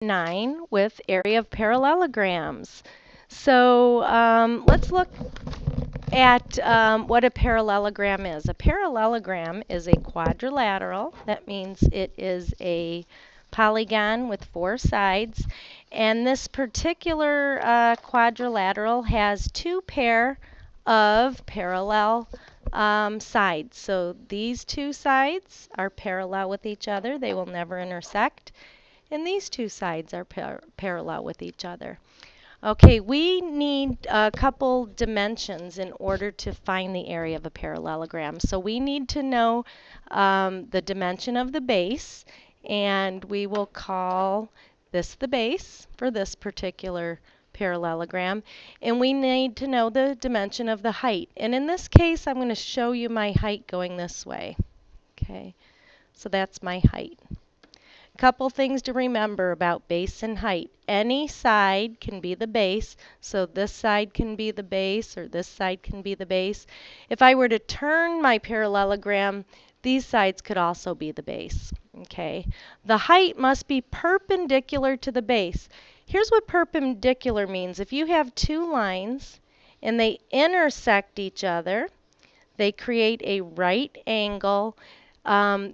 9 with area of parallelograms. So let's look at what a parallelogram is. A parallelogram is a quadrilateral. That means it is a polygon with 4 sides. And this particular quadrilateral has 2 pair of parallel sides. So these 2 sides are parallel with each other. They will never intersect. And these 2 sides are parallel with each other. Okay, we need a couple dimensions in order to find the area of a parallelogram. So we need to know the dimension of the base, and we will call this the base for this particular parallelogram. And we need to know the dimension of the height. And in this case, I'm going to show you my height going this way. Okay, so that's my height. Couple things to remember about base and height. Any side can be the base, so this side can be the base or this side can be the base. If I were to turn my parallelogram, these sides could also be the base. Okay. The height must be perpendicular to the base. Here's what perpendicular means. If you have 2 lines and they intersect each other, they create a right angle.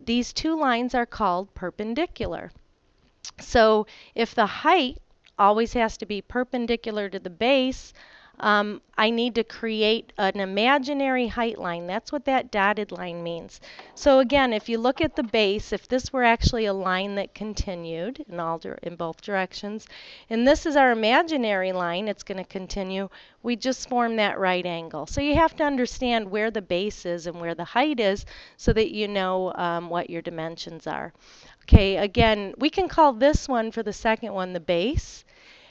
These 2 lines are called perpendicular. So if the height always has to be perpendicular to the base, I need to create an imaginary height line. That's what that dotted line means. So again, if you look at the base, if this were actually a line that continued in both directions, and this is our imaginary line, it's going to continue, we just form that right angle. So you have to understand where the base is and where the height is so that you know what your dimensions are. Okay, again, we can call this one for the second one the base.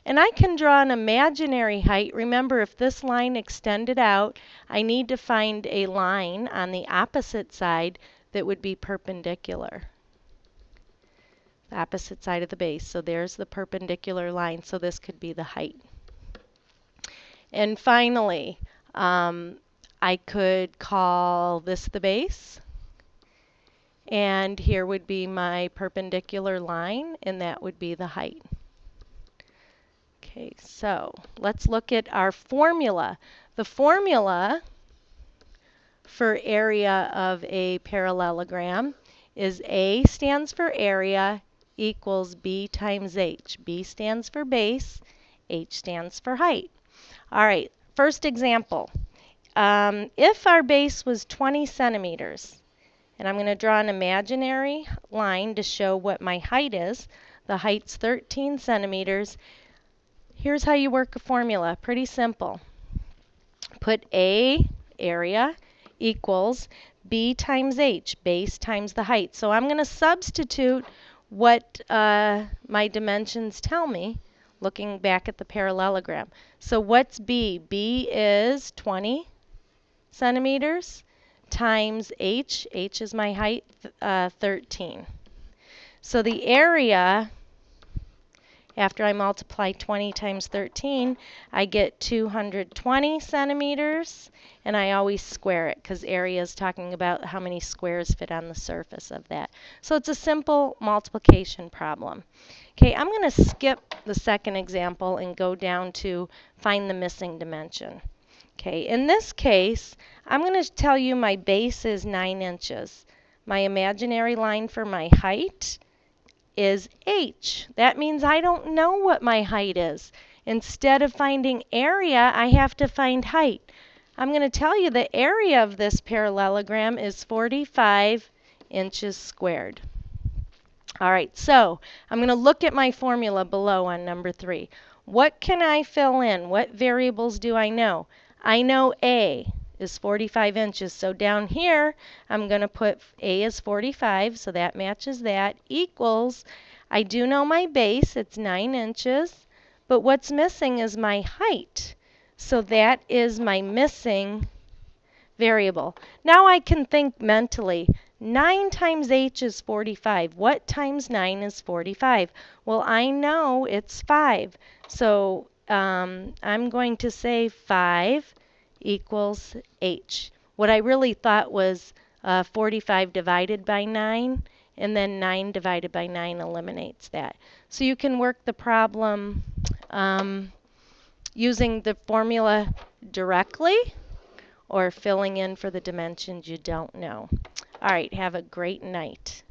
And I can draw an imaginary height. Remember, if this line extended out, I need to find a line on the opposite side that would be perpendicular. The opposite side of the base. So there's the perpendicular line. So this could be the height. And finally, I could call this the base. And here would be my perpendicular line, and that would be the height. Okay, so let's look at our formula. The formula for area of a parallelogram is A stands for area equals B times H. B stands for base, H stands for height. All right, first example. If our base was 20 centimeters, and I'm going to draw an imaginary line to show what my height is. The height's 13 centimeters. Here's how you work a formula. Pretty simple. Put A, area, equals B times H, base times the height. So I'm going to substitute what my dimensions tell me, looking back at the parallelogram. So what's B? B is 20 centimeters times H. H is my height, 13. So the area, after I multiply 20 times 13, I get 220 centimeters, and I always square it because area is talking about how many squares fit on the surface of that. So it's a simple multiplication problem. Okay, I'm going to skip the second example and go down to find the missing dimension. Okay, in this case, I'm going to tell you my base is 9 inches. My imaginary line for my height is H. That means I don't know what my height is. Instead of finding area, I have to find height. I'm going to tell you the area of this parallelogram is 45 inches squared. All right, so I'm going to look at my formula below on number 3. What can I fill in? What variables do I know? I know A is 45 inches. So down here, I'm going to put A is 45, so that matches that, equals, I do know my base, it's 9 inches, but what's missing is my height. So that is my missing variable. Now I can think mentally, 9 times H is 45. What times 9 is 45? Well, I know it's 5. So I'm going to say 5 equals H. What I really thought was 45 divided by 9, And then 9 divided by 9 eliminates that. So you can work the problem using the formula directly or filling in for the dimensions you don't know. All right, have a great night.